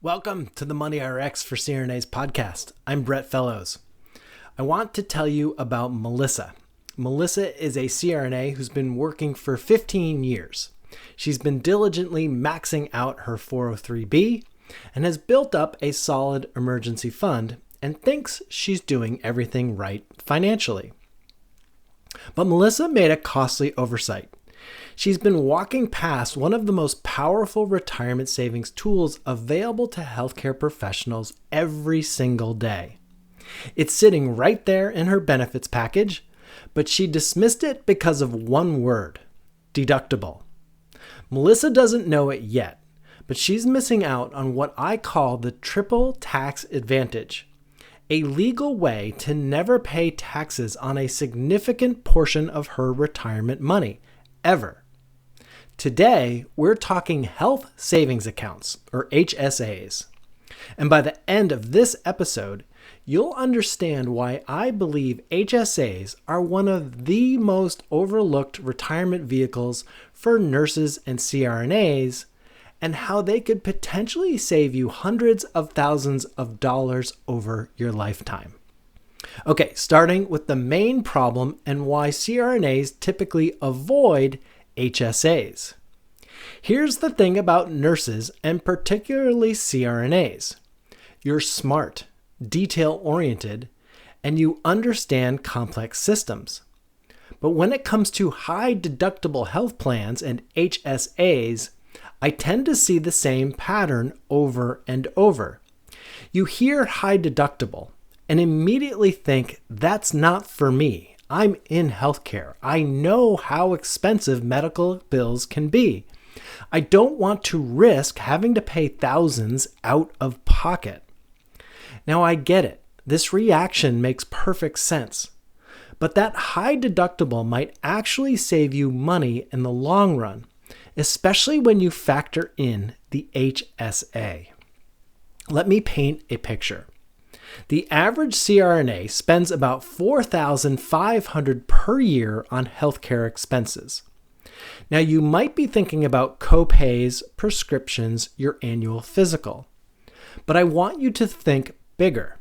Welcome to the Money RX for CRNAs podcast. I'm Brett Fellows. I want to tell you about Melissa. Melissa is a CRNA who's been working for 15 years. She's been diligently maxing out her 403B and has built up a solid emergency fund and thinks she's doing everything right financially. But Melissa made a costly oversight. She's been walking past one of the most powerful retirement savings tools available to healthcare professionals every single day. It's sitting right there in her benefits package, but she dismissed it because of one word: deductible. Melissa doesn't know it yet, but she's missing out on what I call the triple tax advantage, a legal way to never pay taxes on a significant portion of her retirement money, ever. Today, we're talking health savings accounts, or HSAs. And by the end of this episode, you'll understand why I believe HSAs are one of the most overlooked retirement vehicles for nurses and CRNAs, and how they could potentially save you hundreds of thousands of dollars over your lifetime. Okay, starting with the main problem and why CRNAs typically avoid HSAs. Here's the thing about nurses and particularly CRNAs. You're smart, detail-oriented, and you understand complex systems. But when it comes to high-deductible health plans and HSAs, I tend to see the same pattern over and over. You hear high deductible and immediately think, that's not for me. I'm in healthcare. I know how expensive medical bills can be. I don't want to risk having to pay thousands out of pocket. Now I get it. This reaction makes perfect sense. But that high deductible might actually save you money in the long run, especially when you factor in the HSA. Let me paint a picture. The average CRNA spends about $4,500 per year on healthcare expenses. Now, you might be thinking about copays, prescriptions, your annual physical. But I want you to think bigger.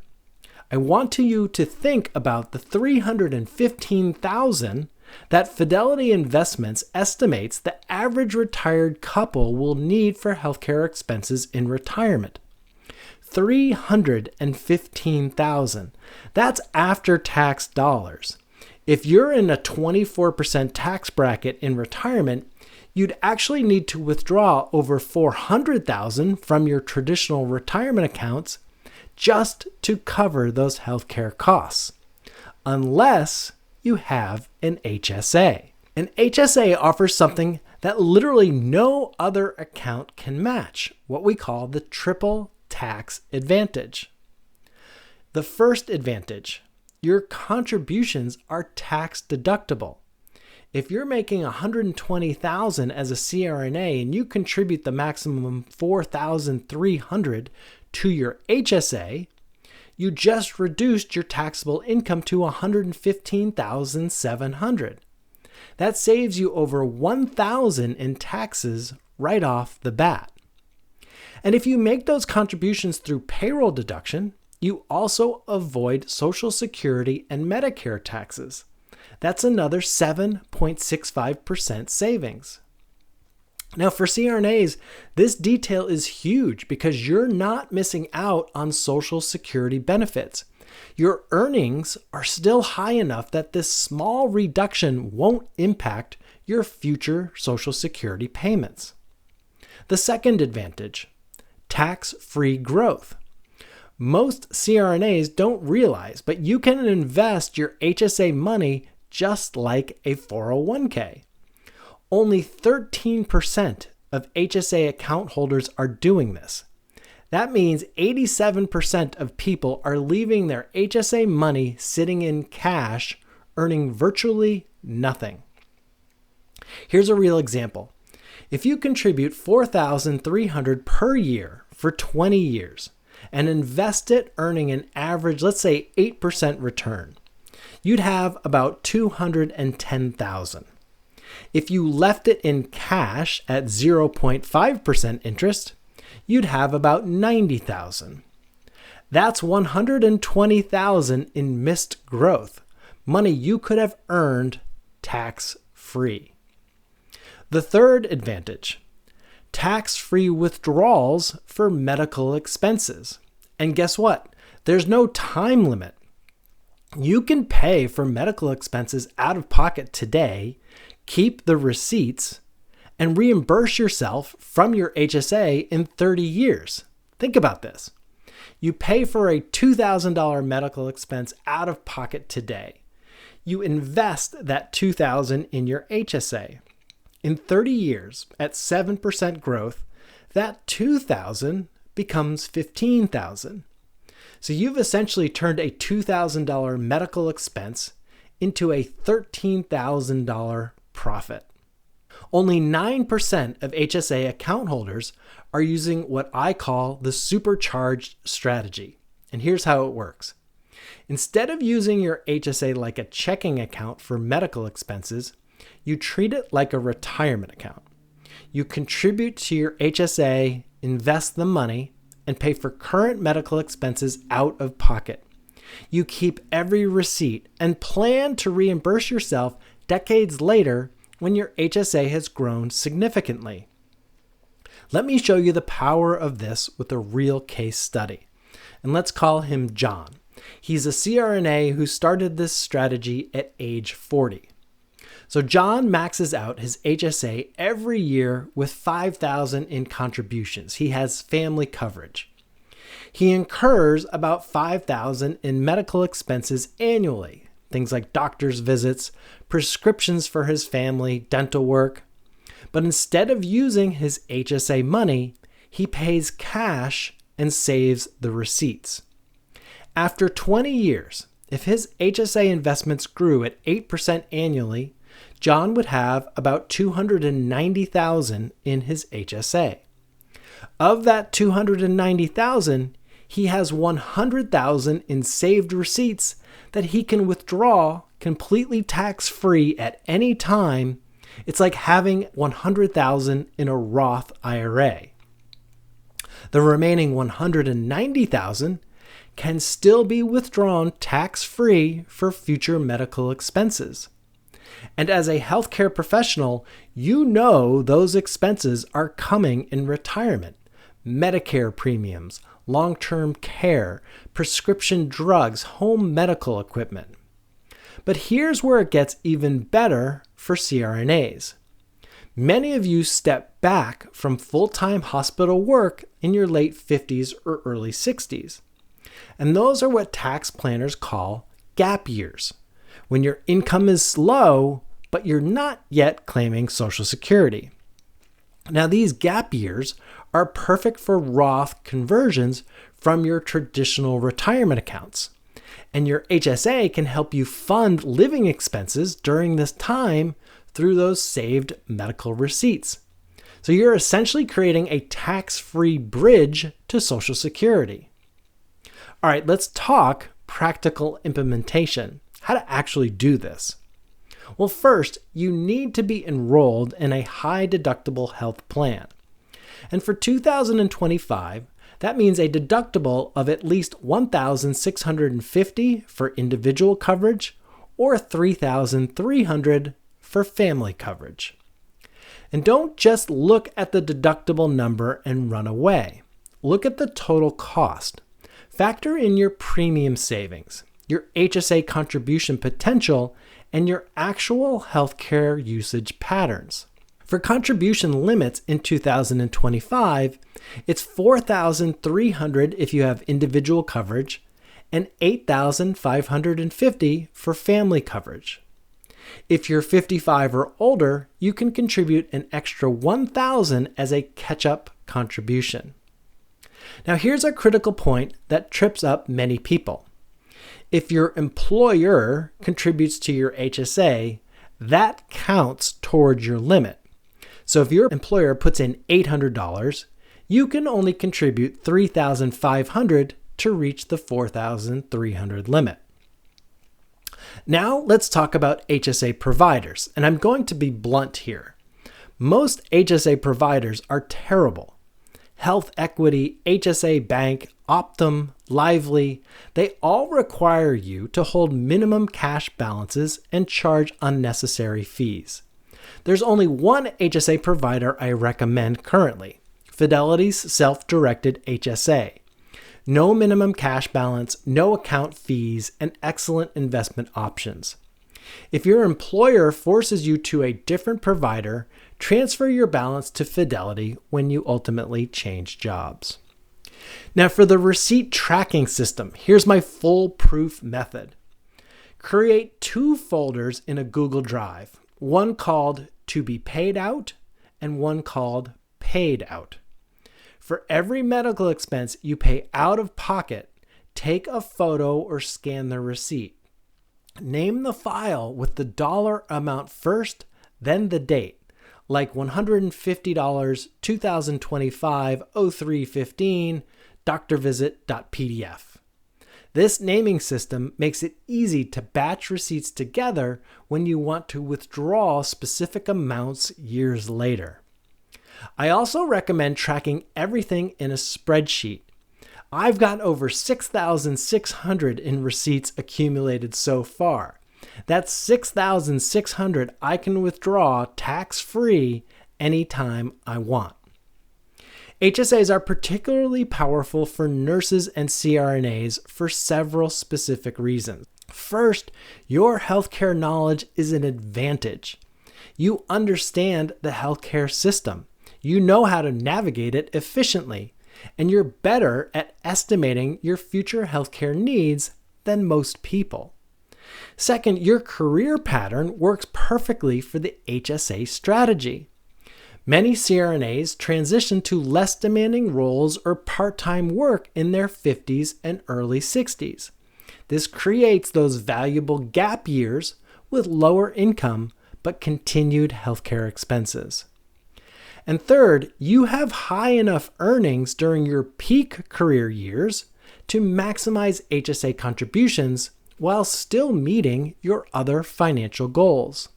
I want you to think about the $315,000 that Fidelity Investments estimates the average retired couple will need for healthcare expenses in retirement. $315,000. That's after-tax dollars. If you're in a 24% tax bracket in retirement, you'd actually need to withdraw over $400,000 from your traditional retirement accounts just to cover those healthcare costs, unless you have an HSA. An HSA offers something that literally no other account can match, what we call the triple tax advantage. The first advantage: your contributions are tax deductible. If you're making $120,000 as a CRNA and you contribute the maximum $4,300 to your HSA, you just reduced your taxable income to $115,700. That saves you over $1,000 in taxes right off the bat. And if you make those contributions through payroll deduction, you also avoid Social Security and Medicare taxes. That's another 7.65% savings. Now for CRNAs, this detail is huge because you're not missing out on Social Security benefits. Your earnings are still high enough that this small reduction won't impact your future Social Security payments. The second advantage: tax-free growth. Most CRNAs don't realize, but you can invest your HSA money just like a 401k. Only 13% of HSA account holders are doing this. That means 87% of people are leaving their HSA money sitting in cash, earning virtually nothing. Here's a real example. If you contribute $4,300 per year for 20 years and invest it earning an average, let's say 8% return, you'd have about $210,000. If you left it in cash at 0.5% interest, you'd have about $90,000. That's $120,000 in missed growth, money you could have earned tax-free. The third advantage, tax-free withdrawals for medical expenses. And guess what? There's no time limit. You can pay for medical expenses out of pocket today, keep the receipts, and reimburse yourself from your HSA in 30 years. Think about this. You pay for a $2,000 medical expense out of pocket today. You invest that $2,000 in your HSA. In 30 years, at 7% growth, that $2,000 becomes $15,000. So you've essentially turned a $2,000 medical expense into a $13,000 profit. Only 9% of HSA account holders are using what I call the supercharged strategy. And here's how it works. Instead of using your HSA like a checking account for medical expenses, you treat it like a retirement account. You contribute to your HSA, invest the money, and pay for current medical expenses out of pocket. You keep every receipt and plan to reimburse yourself decades later when your HSA has grown significantly. Let me show you the power of this with a real case study. And let's call him John. He's a CRNA who started this strategy at age 40. So John maxes out his HSA every year with $5,000 in contributions. He has family coverage. He incurs about $5,000 in medical expenses annually, things like doctor's visits, prescriptions for his family, dental work. But instead of using his HSA money, he pays cash and saves the receipts. After 20 years, if his HSA investments grew at 8% annually, John would have about $290,000 in his HSA. Of that $290,000, he has $100,000 in saved receipts that he can withdraw completely tax-free at any time. It's like having $100,000 in a Roth IRA. The remaining $190,000 can still be withdrawn tax-free for future medical expenses. And as a healthcare professional, you know those expenses are coming in retirement. Medicare premiums, long-term care, prescription drugs, home medical equipment. But here's where it gets even better for CRNAs. Many of you step back from full-time hospital work in your late 50s or early 60s. And those are what tax planners call gap years, when your income is low, but you're not yet claiming Social Security. Now, these gap years are perfect for Roth conversions from your traditional retirement accounts. And your HSA can help you fund living expenses during this time through those saved medical receipts. So you're essentially creating a tax-free bridge to Social Security. All right, let's talk practical implementation, how to actually do this. Well, first, you need to be enrolled in a high-deductible health plan. And for 2025, that means a deductible of at least $1,650 for individual coverage or $3,300 for family coverage. And don't just look at the deductible number and run away. Look at the total cost. Factor in your premium savings, your HSA contribution potential, and your actual healthcare usage patterns. For contribution limits in 2025, it's $4,300 if you have individual coverage and $8,550 for family coverage. If you're 55 or older, you can contribute an extra $1,000 as a catch-up contribution. Now here's a critical point that trips up many people. If your employer contributes to your HSA, that counts towards your limit. So if your employer puts in $800, you can only contribute $3,500 to reach the $4,300 limit. Now let's talk about HSA providers, and I'm going to be blunt here. Most HSA providers are terrible. Health Equity, HSA Bank, Optum, Lively, they all require you to hold minimum cash balances and charge unnecessary fees. There's only one HSA provider I recommend currently, Fidelity's self-directed HSA. No minimum cash balance, no account fees, and excellent investment options. If your employer forces you to a different provider, transfer your balance to Fidelity when you ultimately change jobs. Now for the receipt tracking system, here's my foolproof method. Create 2 folders in a Google Drive, one called To Be Paid Out and one called Paid Out. For every medical expense you pay out of pocket, take a photo or scan the receipt. Name the file with the dollar amount first, then the date, like $150, 2025, 0315, drvisit.pdf. This naming system makes it easy to batch receipts together when you want to withdraw specific amounts years later. I also recommend tracking everything in a spreadsheet. I've got over 6,600 in receipts accumulated so far. That's 6,600 I can withdraw tax-free anytime I want. HSAs are particularly powerful for nurses and CRNAs for several specific reasons. First, your healthcare knowledge is an advantage. You understand the healthcare system. You know how to navigate it efficiently, and you're better at estimating your future healthcare needs than most people. Second, your career pattern works perfectly for the HSA strategy. Many CRNAs transition to less demanding roles or part-time work in their 50s and early 60s. This creates those valuable gap years with lower income but continued healthcare expenses. And third, you have high enough earnings during your peak career years to maximize HSA contributions while still meeting your other financial goals.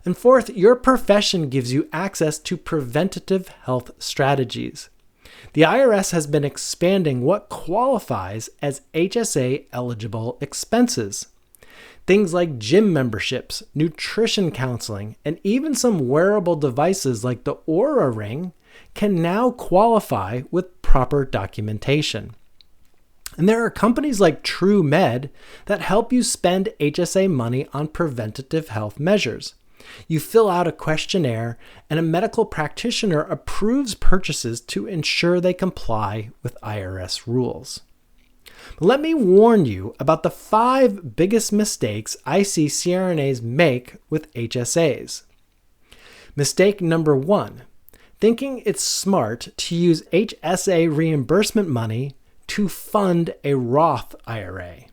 And fourth, your profession gives you access to preventative health strategies. The IRS has been expanding what qualifies as HSA eligible expenses. Things like gym memberships, nutrition counseling, and even some wearable devices like the Oura Ring can now qualify with proper documentation. And there are companies like TrueMed that help you spend HSA money on preventative health measures. You fill out a questionnaire, and a medical practitioner approves purchases to ensure they comply with IRS rules. But let me warn you about the 5 biggest mistakes I see CRNAs make with HSAs. Mistake number 1, thinking it's smart to use HSA reimbursement money to fund a Roth IRA.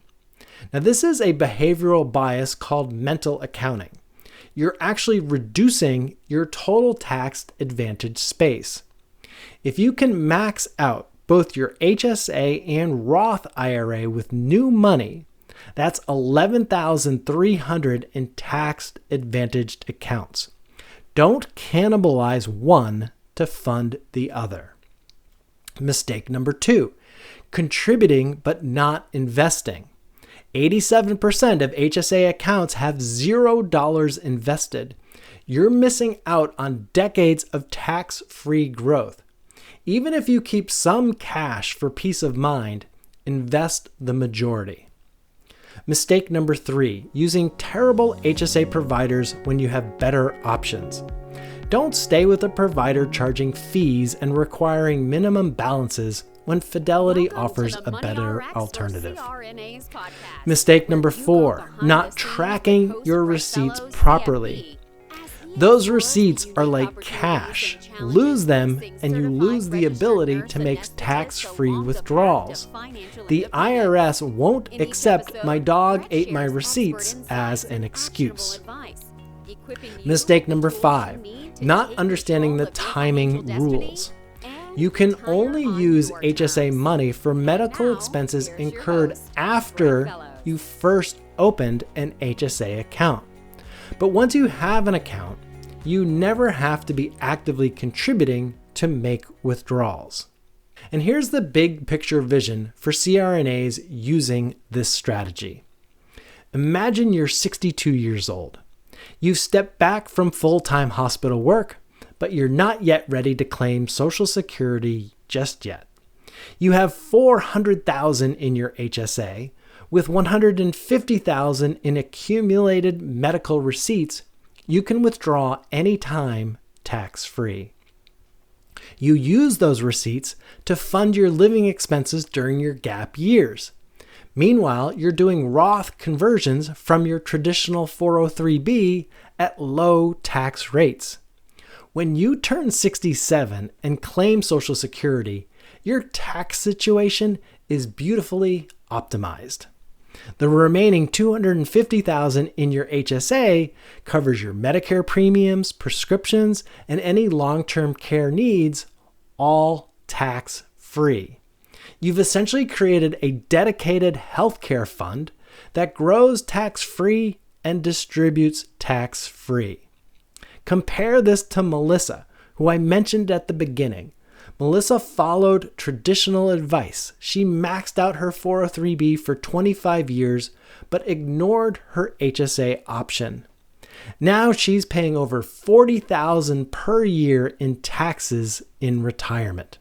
Now, this is a behavioral bias called mental accounting. You're actually reducing your total tax advantage space. If you can max out both your HSA and Roth IRA with new money, that's $11,300 in tax advantaged accounts. Don't cannibalize one to fund the other. Mistake number 2, contributing but not investing. 87% of HSA accounts have $0 invested. You're missing out on decades of tax-free growth. Even if you keep some cash for peace of mind, invest the majority. Mistake number 3, using terrible HSA providers when you have better options. Don't stay with a provider charging fees and requiring minimum balances when Fidelity offers a better alternative. Mistake number 4, not tracking your receipts properly. Those receipts are like cash. Lose them and you lose the ability to make tax-free withdrawals. The IRS won't accept "my dog ate my receipts" as an excuse. Mistake number 5, not understanding the timing rules. You can only use HSA money for medical expenses incurred after you first opened an HSA account. But once you have an account, you never have to be actively contributing to make withdrawals. And here's the big picture vision for CRNAs using this strategy. Imagine you're 62 years old. You've stepped back from full-time hospital work, but you're not yet ready to claim Social Security just yet. You have $400,000 in your HSA, with $150,000 in accumulated medical receipts you can withdraw anytime tax-free. You use those receipts to fund your living expenses during your gap years. Meanwhile, you're doing Roth conversions from your traditional 403(b) at low tax rates. When you turn 67 and claim Social Security, your tax situation is beautifully optimized. The remaining $250,000 in your HSA covers your Medicare premiums, prescriptions, and any long-term care needs, all tax-free. You've essentially created a dedicated healthcare fund that grows tax-free and distributes tax-free. Compare this to Melissa, who I mentioned at the beginning. Melissa followed traditional advice. She maxed out her 403(b) for 25 years, but ignored her HSA option. Now she's paying over $40,000 per year in taxes in retirement.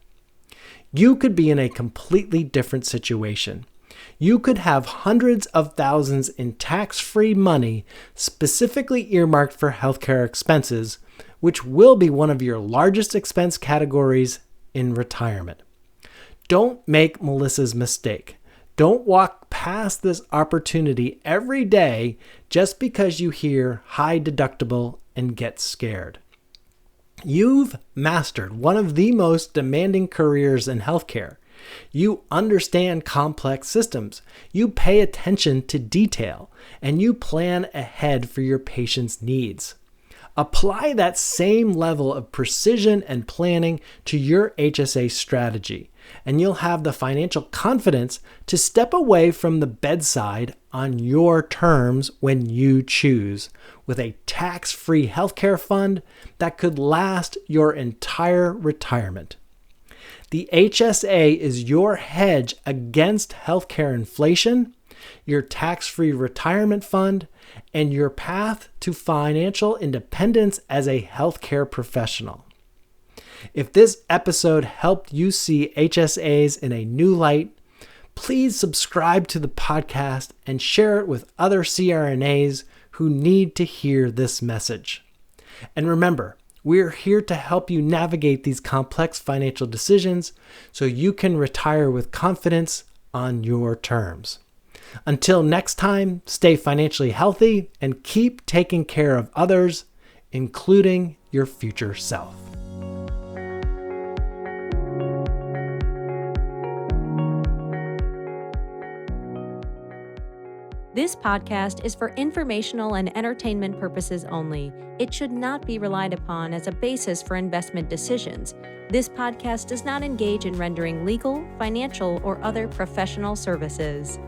You could be in a completely different situation. You could have hundreds of thousands in tax-free money specifically earmarked for healthcare expenses, which will be one of your largest expense categories in retirement. Don't make Melissa's mistake. Don't walk past this opportunity every day just because you hear high deductible and get scared. You've mastered one of the most demanding careers in healthcare. You understand complex systems, you pay attention to detail, and you plan ahead for your patients' needs. Apply that same level of precision and planning to your HSA strategy, and you'll have the financial confidence to step away from the bedside on your terms when you choose, with a tax-free healthcare fund that could last your entire retirement. The HSA is your hedge against healthcare inflation, your tax-free retirement fund, and your path to financial independence as a healthcare professional. If this episode helped you see HSAs in a new light, please subscribe to the podcast and share it with other CRNAs who need to hear this message. And remember, we're here to help you navigate these complex financial decisions so you can retire with confidence on your terms. Until next time, stay financially healthy and keep taking care of others, including your future self. This podcast is for informational and entertainment purposes only. It should not be relied upon as a basis for investment decisions. This podcast does not engage in rendering legal, financial, or other professional services.